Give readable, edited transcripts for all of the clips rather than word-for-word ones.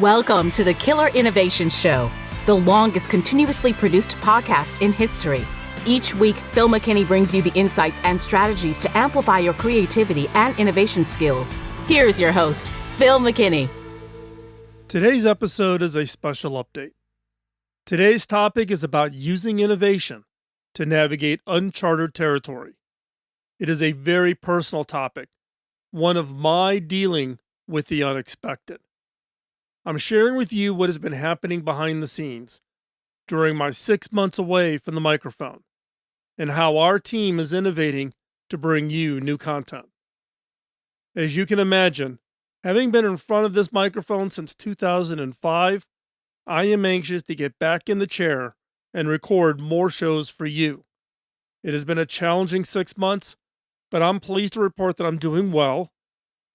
Welcome to the Killer Innovation Show, the longest continuously produced podcast in history. Each week, Phil McKinney brings you the insights and strategies to amplify your creativity and innovation skills. Here's your host, Phil McKinney. Today's episode is a special update. Today's topic is about using innovation to navigate uncharted territory. It is a very personal topic, one of my dealing with the unexpected. I'm sharing with you what has been happening behind the scenes during my 6 months away from the microphone and how our team is innovating to bring you new content. As you can imagine, having been in front of this microphone since 2005, I am anxious to get back in the chair and record more shows for you. It has been a challenging 6 months, but I'm pleased to report that I'm doing well,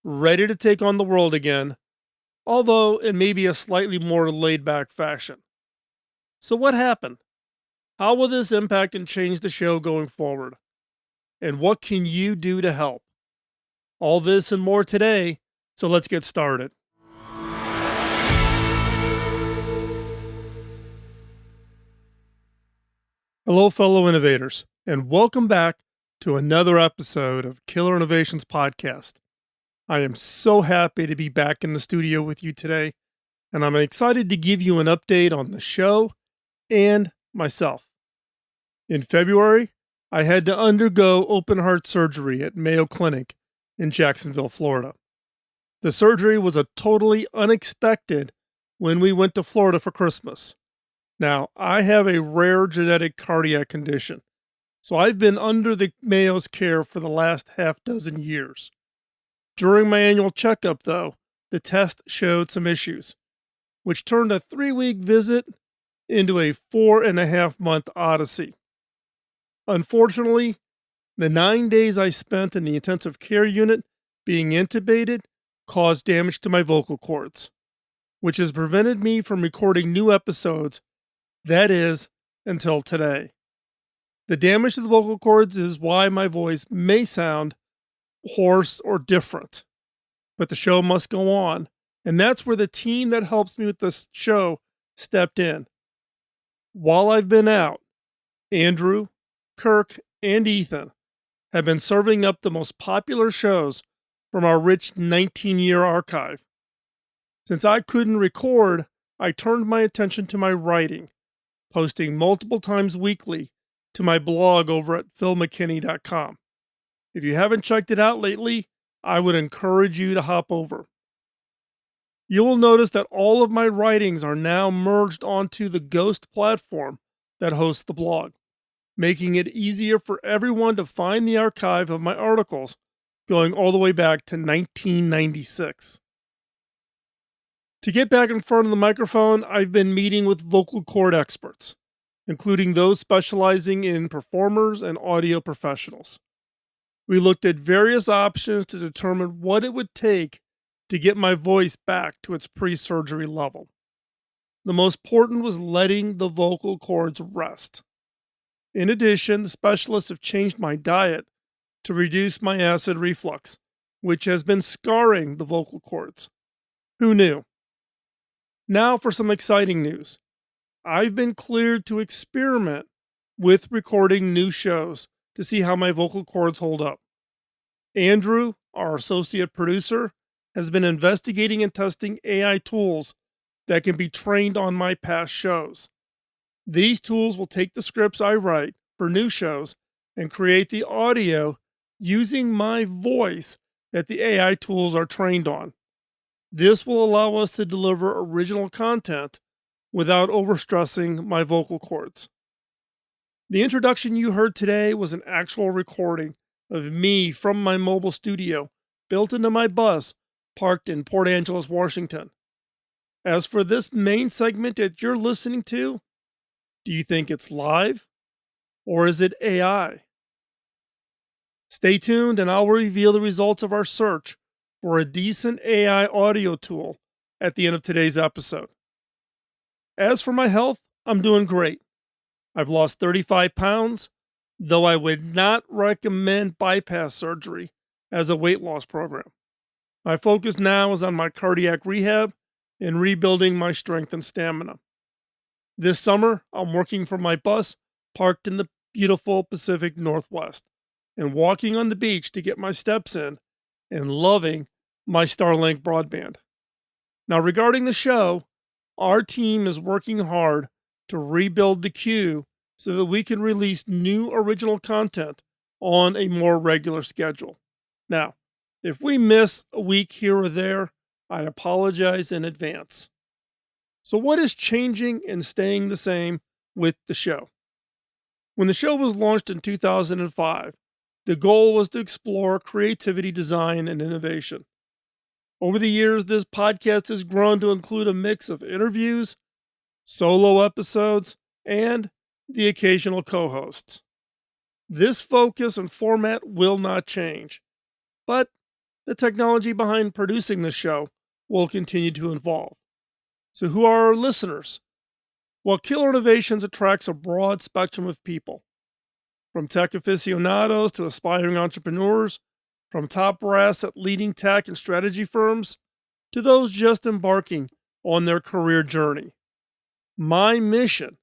ready to take on the world again, although in maybe a slightly more laid-back fashion. So what happened? How will this impact and change the show going forward? And what can you do to help? All this and more today, so let's get started. Hello, fellow innovators, and welcome back to another episode of Killer Innovations Podcast. I am so happy to be back in the studio with you today, and I'm excited to give you an update on the show and myself. In February, I had to undergo open heart surgery at Mayo Clinic in Jacksonville, Florida. The surgery was a totally unexpected when we went to Florida for Christmas. Now, I have a rare genetic cardiac condition, so I've been under the Mayo's care for the last half dozen years. During my annual checkup, though, the test showed some issues, which turned a 3-week visit into a 4.5-month odyssey. Unfortunately, the 9 days I spent in the intensive care unit being intubated caused damage to my vocal cords, which has prevented me from recording new episodes, that is, until today. The damage to the vocal cords is why my voice may sound hoarse or different, but the show must go on, and that's where the team that helps me with this show stepped in. While I've been out, Andrew, Kirk, and Ethan have been serving up the most popular shows from our rich 19-year archive. Since I couldn't record, I turned my attention to my writing, posting multiple times weekly to my blog over at philmckinney.com. If you haven't checked it out lately, I would encourage you to hop over. You will notice that all of my writings are now merged onto the Ghost platform that hosts the blog, making it easier for everyone to find the archive of my articles going all the way back to 1996. To get back in front of the microphone, I've been meeting with vocal cord experts, including those specializing in performers and audio professionals. We looked at various options to determine what it would take to get my voice back to its pre-surgery level. The most important was letting the vocal cords rest. In addition, the specialists have changed my diet to reduce my acid reflux, which has been scarring the vocal cords. Who knew? Now for some exciting news. I've been cleared to experiment with recording new shows to see how my vocal cords hold up. Andrew, our associate producer, has been investigating and testing AI tools that can be trained on my past shows. These tools will take the scripts I write for new shows and create the audio using my voice that the AI tools are trained on. This will allow us to deliver original content without overstressing my vocal cords. The introduction you heard today was an actual recording of me from my mobile studio built into my bus parked in Port Angeles, Washington. As for this main segment that you're listening to, do you think it's live or is it AI? Stay tuned and I'll reveal the results of our search for a decent AI audio tool at the end of today's episode. As for my health, I'm doing great. I've lost 35 pounds, though I would not recommend bypass surgery as a weight loss program. My focus now is on my cardiac rehab and rebuilding my strength and stamina. This summer, I'm working from my bus parked in the beautiful Pacific Northwest and walking on the beach to get my steps in and loving my Starlink broadband. Now, regarding the show, our team is working hard to rebuild the queue so that we can release new original content on a more regular schedule. Now, if we miss a week here or there, I apologize in advance. So, what is changing and staying the same with the show? When the show was launched in 2005, the goal was to explore creativity, design, and innovation. Over the years, this podcast has grown to include a mix of interviews, solo episodes, and the occasional co hosts. This focus and format will not change, but the technology behind producing the show will continue to evolve. So, who are our listeners? Well, Killer Innovations attracts a broad spectrum of people, from tech aficionados to aspiring entrepreneurs, from top brass at leading tech and strategy firms to those just embarking on their career journey. My mission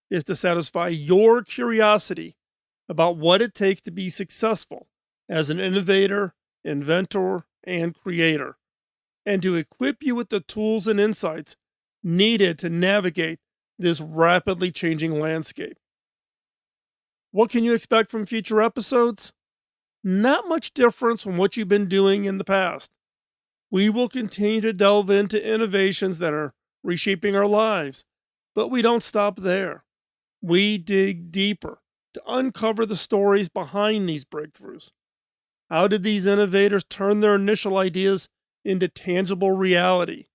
is to satisfy your curiosity about what it takes to be successful as an innovator, inventor, and creator, and to equip you with the tools and insights needed to navigate this rapidly changing landscape. What can you expect from future episodes? Not much difference from what you've been doing in the past. We will continue to delve into innovations that are reshaping our lives, but we don't stop there. We dig deeper to uncover the stories behind these breakthroughs. How did these innovators turn their initial ideas into tangible reality?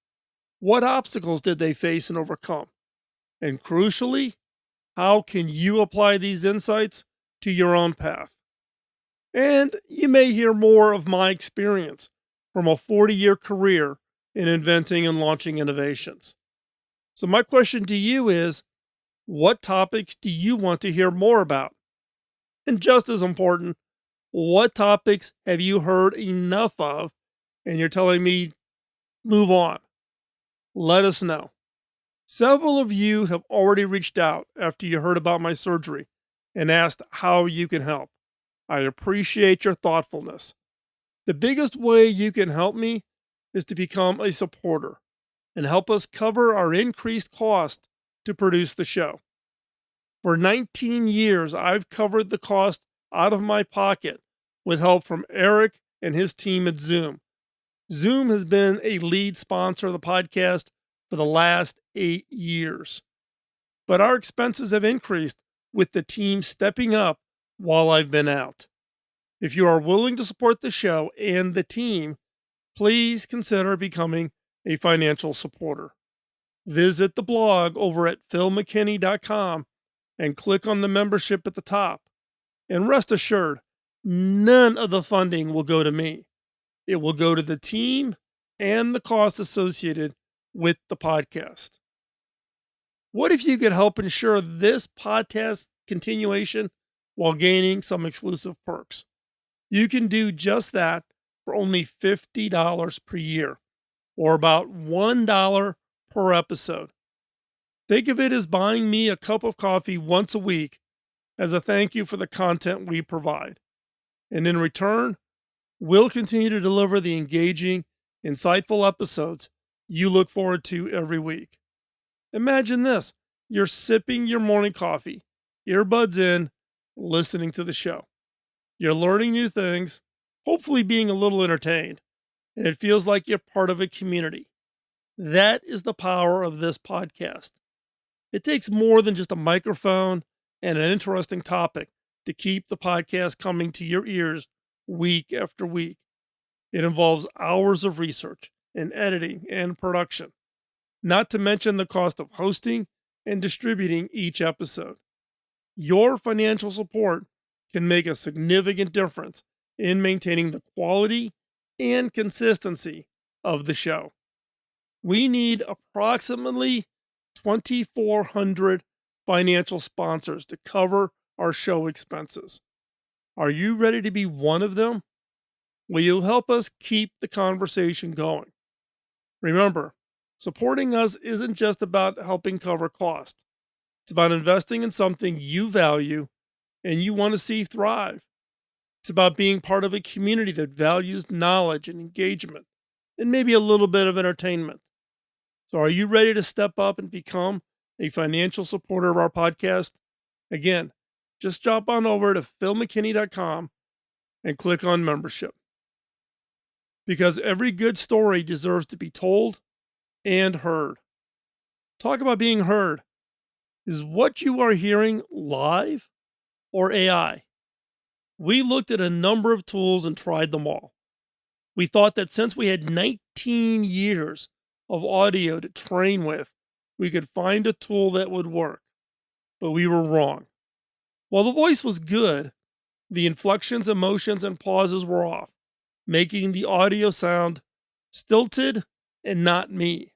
What obstacles did they face and overcome? And crucially, how can you apply these insights to your own path? And you may hear more of my experience from a 40-year career in inventing and launching innovations. So my question to you is, what topics do you want to hear more about? And just as important, what topics have you heard enough of and you're telling me, move on? Let us know. Several of you have already reached out after you heard about my surgery and asked how you can help. I appreciate your thoughtfulness. The biggest way you can help me is to become a supporter and help us cover our increased cost to produce the show. For 19 years, I've covered the cost out of my pocket with help from Eric and his team at Zoom. Zoom has been a lead sponsor of the podcast for the last 8 years. But our expenses have increased with the team stepping up while I've been out. If you are willing to support the show and the team, please consider becoming a financial supporter. Visit the blog over at philmckinney.com and click on the membership at the top. And rest assured, none of the funding will go to me. It will go to the team and the costs associated with the podcast. What if you could help ensure this podcast continuation while gaining some exclusive perks? You can do just that for only $50 per year, or about $1 per episode. Think of it as buying me a cup of coffee once a week as a thank you for the content we provide. And in return, we'll continue to deliver the engaging, insightful episodes you look forward to every week. Imagine this: you're sipping your morning coffee, earbuds in, listening to the show. You're learning new things, hopefully being a little entertained, and it feels like you're part of a community. That is the power of this podcast. It takes more than just a microphone and an interesting topic to keep the podcast coming to your ears week after week. It involves hours of research and editing and production, not to mention the cost of hosting and distributing each episode. Your financial support can make a significant difference in maintaining the quality and consistency of the show. We need approximately 2,400 financial sponsors to cover our show expenses. Are you ready to be one of them? Will you help us keep the conversation going? Remember, Supporting us isn't just about helping cover cost. It's about investing in something you value and you want to see thrive. It's about being part of a community that values knowledge and engagement and maybe a little bit of entertainment. So are you ready to step up and become a financial supporter of our podcast? Again, just drop on over to philmckinney.com and click on membership. Because every good story deserves to be told and heard. Talk about being heard. Is what you are hearing live or AI? We looked at a number of tools and tried them all. We thought that since we had 19 years of audio to train with, we could find a tool that would work. But we were wrong. While the voice was good, the inflections, emotions, and pauses were off, making the audio sound stilted and not me.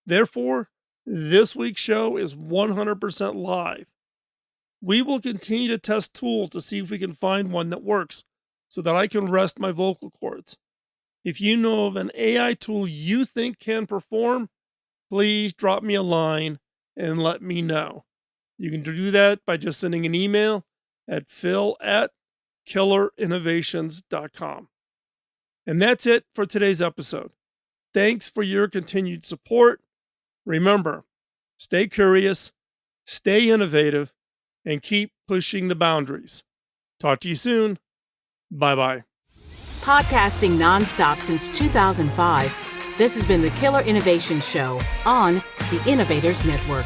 Therefore, this week's show is 100% live. We will continue to test tools to see if we can find one that works so that I can rest my vocal cords. If you know of an AI tool you think can perform, please drop me a line and let me know. You can do that by just sending an email at phil@killerinnovations.com. And that's it for today's episode. Thanks for your continued support. Remember, stay curious, stay innovative, and keep pushing the boundaries. Talk to you soon. Bye-bye. Podcasting nonstop since 2005, this has been the Killer Innovation Show on the Innovators Network.